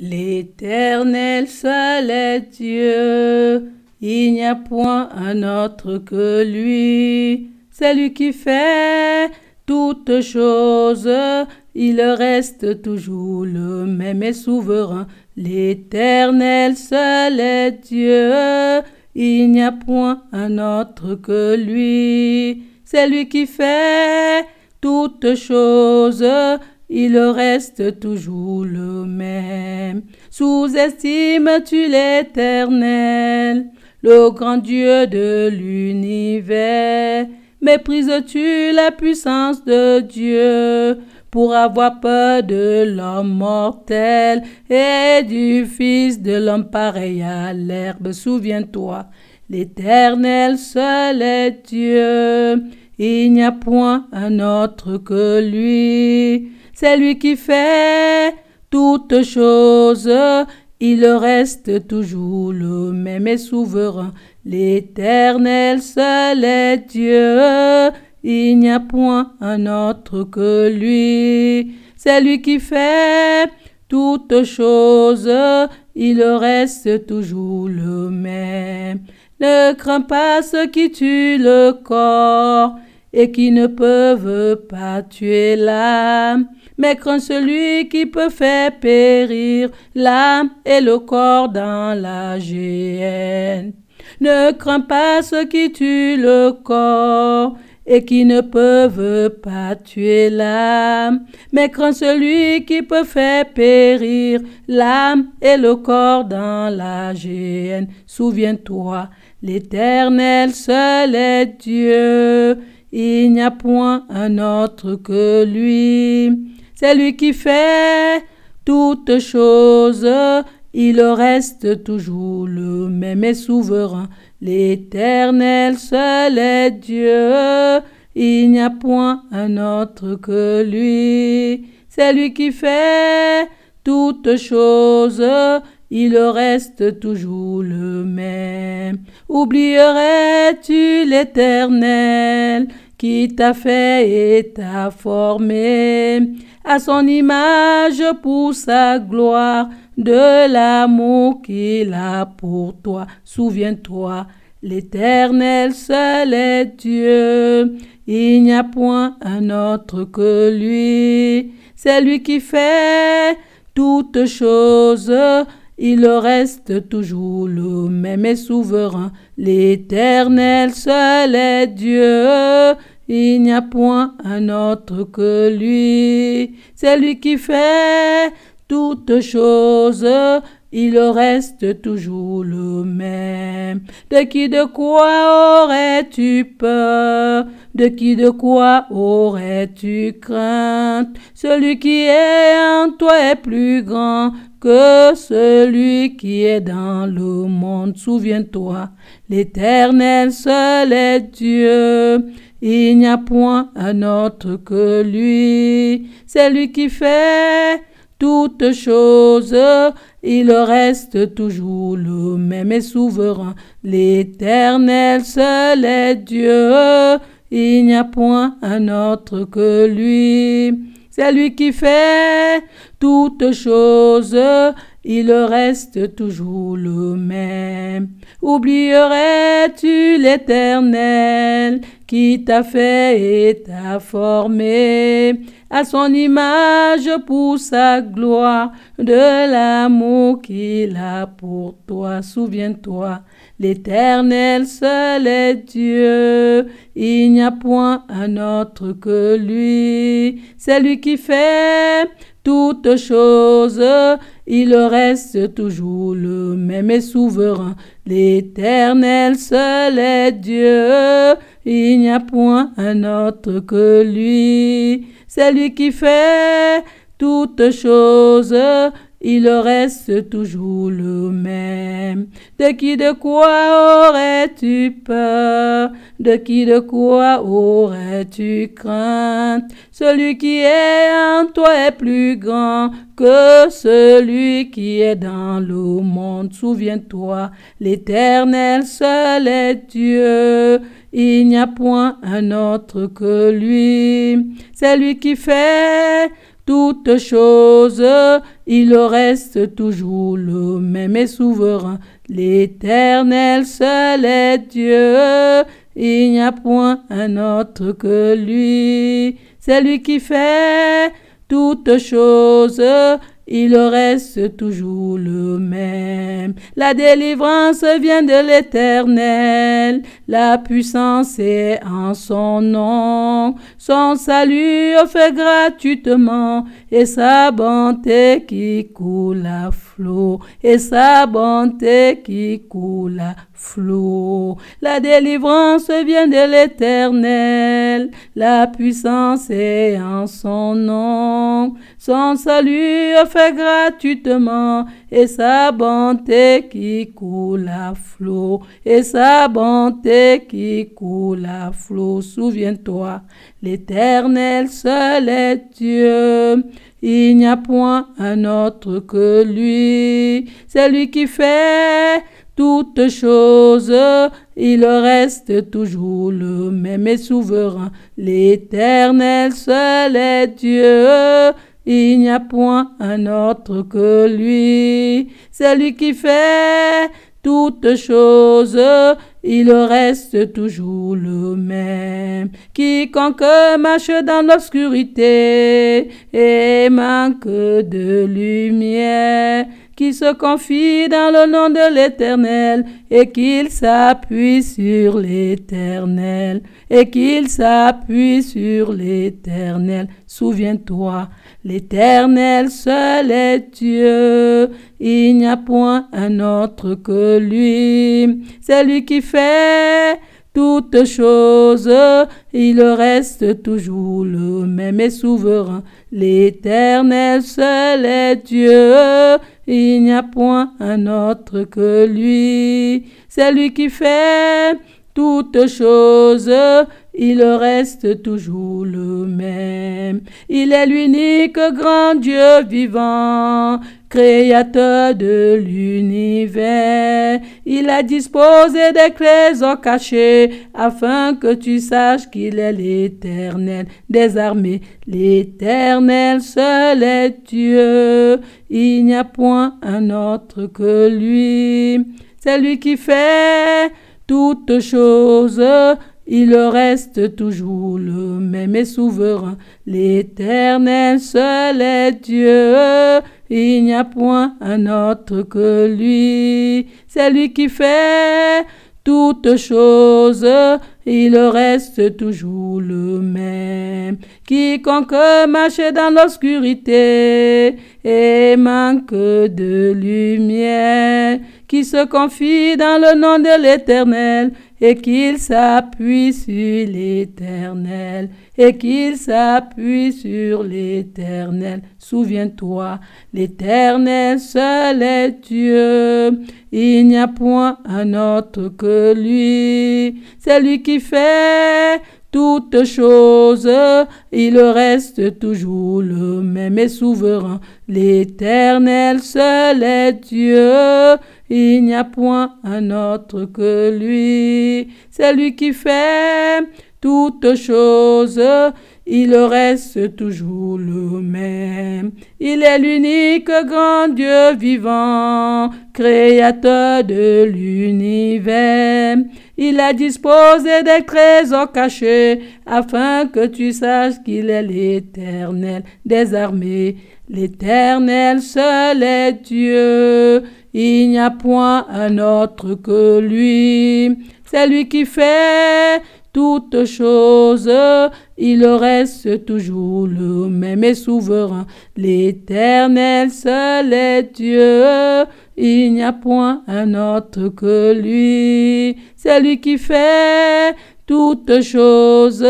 L'Éternel seul est Dieu, il n'y a point un autre que lui. C'est lui qui fait toutes choses, il reste toujours le même et souverain. L'Éternel seul est Dieu, il n'y a point un autre que lui. C'est lui qui fait toutes choses, il reste toujours le même. Sous-estimes-tu l'Éternel, le grand Dieu de l'univers? Méprises-tu la puissance de Dieu pour avoir peur de l'homme mortel et du Fils de l'homme pareil à l'herbe? Souviens-toi, l'Éternel seul est Dieu, il n'y a point un autre que lui. C'est lui qui fait toutes choses, il reste toujours le même et souverain. L'Éternel seul est Dieu, il n'y a point un autre que lui. C'est lui qui fait toutes choses, il reste toujours le même. Ne crains pas ceux qui tuent le corps et qui ne peuvent pas tuer l'âme, mais crains celui qui peut faire périr l'âme et le corps dans la géhenne. Ne crains pas ceux qui tuent le corps et qui ne peuvent pas tuer l'âme, mais crains celui qui peut faire périr l'âme et le corps dans la géhenne. Souviens-toi, l'Éternel seul est Dieu, il n'y a point un autre que lui. C'est lui qui fait toutes choses, il reste toujours le même et souverain. L'Éternel seul est Dieu, il n'y a point un autre que lui. C'est lui qui fait toutes choses, il reste toujours le même. Oublierais-tu l'Éternel qui t'a fait et t'a formé à son image pour sa gloire, de l'amour qu'il a pour toi? Souviens-toi, l'Éternel seul est Dieu, il n'y a point un autre que lui. C'est lui qui fait toutes choses, il reste toujours le même et souverain. L'Éternel seul est Dieu, il n'y a point un autre que lui. C'est lui qui fait toutes choses, il reste toujours le même. De qui de quoi aurais-tu peur? De qui de quoi aurais-tu crainte? Celui qui est en toi est plus grand que celui qui est dans le monde. Souviens-toi, l'Éternel seul est Dieu, il n'y a point un autre que lui. C'est lui qui fait toutes choses, il reste toujours le même et souverain. L'Éternel seul est Dieu, il n'y a point un autre que lui. C'est lui qui fait toutes choses, il reste toujours le même. Oublierais-tu l'Éternel qui t'a fait et t'a formé à son image pour sa gloire, de l'amour qu'il a pour toi? Souviens-toi, l'Éternel seul est Dieu, il n'y a point un autre que lui. C'est lui qui fait toutes choses, il reste toujours le même et souverain. L'Éternel seul est Dieu, il n'y a point un autre que lui. C'est lui qui fait toutes choses, il reste toujours le même. De qui de quoi aurais-tu peur? De qui de quoi aurais-tu crainte? Celui qui est en toi est plus grand que celui qui est dans le monde. Souviens-toi, l'Éternel seul est Dieu, il n'y a point un autre que lui. C'est lui qui fait toutes choses, il reste toujours le même et souverain. L'Éternel seul est Dieu, il n'y a point un autre que lui. C'est lui qui fait toutes choses, il reste toujours le même. La délivrance vient de l'Éternel, la puissance est en son nom. Son salut offert gratuitement, et sa bonté qui coule à flot, et sa bonté qui coule à flot. La délivrance vient de l'Éternel, la puissance est en son nom. Son salut offert gratuitement, et sa bonté qui coule à flot, et sa bonté qui coule à flot. Souviens-toi, l'Éternel seul est Dieu, il n'y a point un autre que lui. C'est lui qui fait toutes choses, il reste toujours le même et souverain. L'Éternel seul est Dieu, il n'y a point un autre que lui. C'est lui qui fait toutes choses, il reste toujours le même. Quiconque marche dans l'obscurité et manque de lumière, qui se confie dans le nom de l'Éternel et qu'il s'appuie sur l'Éternel, et qu'il s'appuie sur l'Éternel. Souviens-toi, l'Éternel seul est Dieu, il n'y a point un autre que lui. C'est lui qui fait toutes choses, il reste toujours le même et souverain. L'Éternel seul est Dieu, il n'y a point un autre que lui. C'est lui qui fait toutes choses, il reste toujours le même. Il est l'unique grand Dieu vivant, créateur de l'univers. Il a disposé des trésors cachés afin que tu saches qu'il est l'Éternel des armées. L'Éternel seul est Dieu, il n'y a point un autre que lui. C'est lui qui fait toutes choses, il reste toujours le même et souverain. L'Éternel seul est Dieu, il n'y a point un autre que lui. C'est lui qui fait toutes choses, il reste toujours le même. Quiconque marche dans l'obscurité et manque de lumière, qui se confie dans le nom de l'Éternel et qu'il s'appuie sur l'Éternel, et qu'il s'appuie sur l'Éternel. Souviens-toi, l'Éternel seul est Dieu, il n'y a point un autre que lui. C'est lui qui fait toutes choses, il reste toujours le même et souverain. L'Éternel seul est Dieu, il n'y a point un autre que lui. C'est lui qui fait toutes choses, il reste toujours le même. Il est l'unique grand Dieu vivant, créateur de l'univers. Il a disposé des trésors cachés afin que tu saches qu'il est l'Éternel des armées. L'Éternel seul est Dieu, il n'y a point un autre que lui. C'est lui qui fait toutes choses, il reste toujours le même et souverain. L'Éternel seul est Dieu, il n'y a point un autre que lui. C'est lui qui fait toutes choses,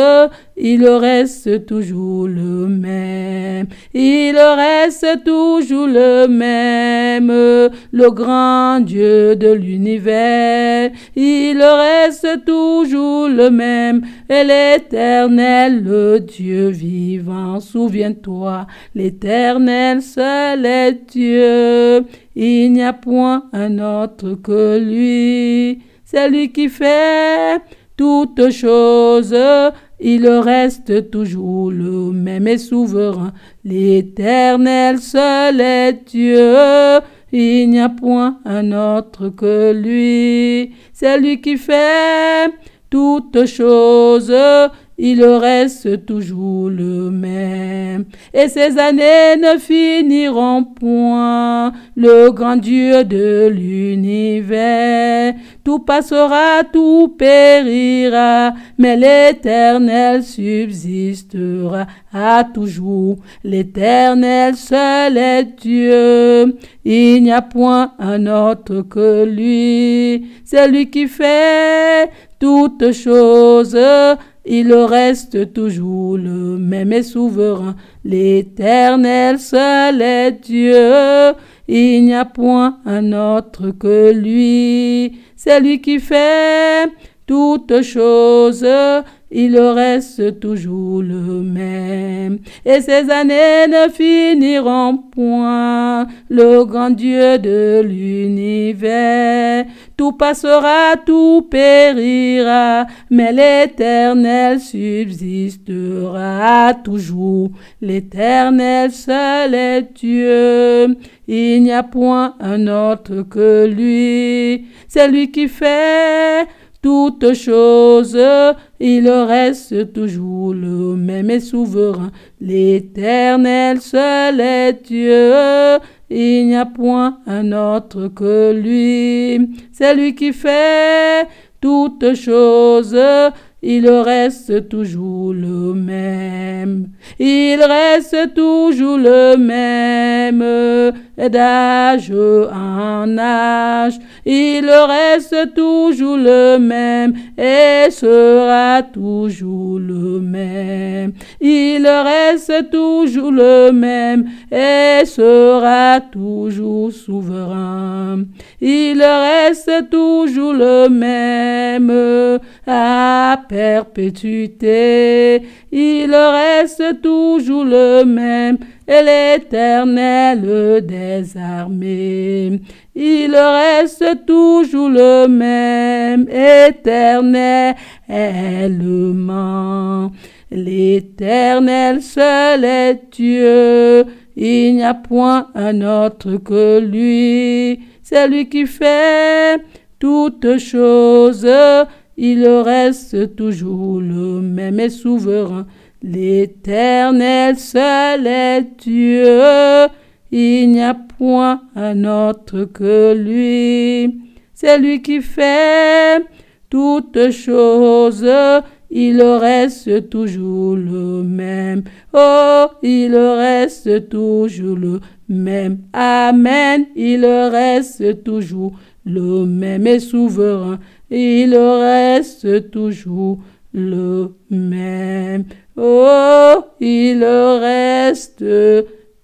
il reste toujours le même. Il reste toujours le même, le grand Dieu de l'univers. Il reste toujours le même, et l'Éternel, le Dieu vivant. Souviens-toi, l'Éternel seul est Dieu, il n'y a point un autre que lui. C'est lui qui fait toutes choses, il reste toujours le même et souverain. L'Éternel seul est Dieu, il n'y a point un autre que lui. C'est lui qui fait toutes choses, il reste toujours le même. Et ces années ne finiront point, le grand Dieu de l'univers. Tout passera, tout périra, mais l'Éternel subsistera à toujours. L'Éternel seul est Dieu, il n'y a point un autre que lui. C'est lui qui fait toutes choses, il reste toujours le même et souverain. L'Éternel seul est Dieu, il n'y a point un autre que lui. C'est lui qui fait toutes choses, il reste toujours le même. Et ces années ne finiront point, le grand Dieu de l'univers. Tout passera, tout périra, mais l'Éternel subsistera toujours. L'Éternel seul est Dieu, il n'y a point un autre que lui. C'est lui qui fait toutes choses, il reste toujours le même et souverain. L'Éternel seul est Dieu, il n'y a point un autre que lui. C'est lui qui fait toutes choses, il reste toujours le même. Il reste toujours le même, d'âge en âge. Il reste toujours le même et sera toujours le même. Il reste toujours le même et sera toujours souverain. Il reste toujours le même à perpétuité. Il reste toujours le même et l'Éternel des armées. Il reste toujours le même éternellement. L'Éternel seul est Dieu, il n'y a point un autre que lui. C'est lui qui fait toutes choses, il reste toujours le même et souverain. L'Éternel seul est Dieu, il n'y a point un autre que lui. C'est lui qui fait toutes choses, il reste toujours le même. Oh, il reste toujours le même. Amen, il reste toujours le même et souverain. Il reste toujours le même. Oh, il reste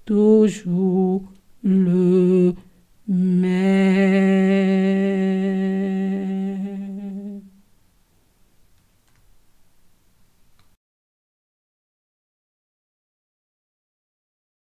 toujours le même.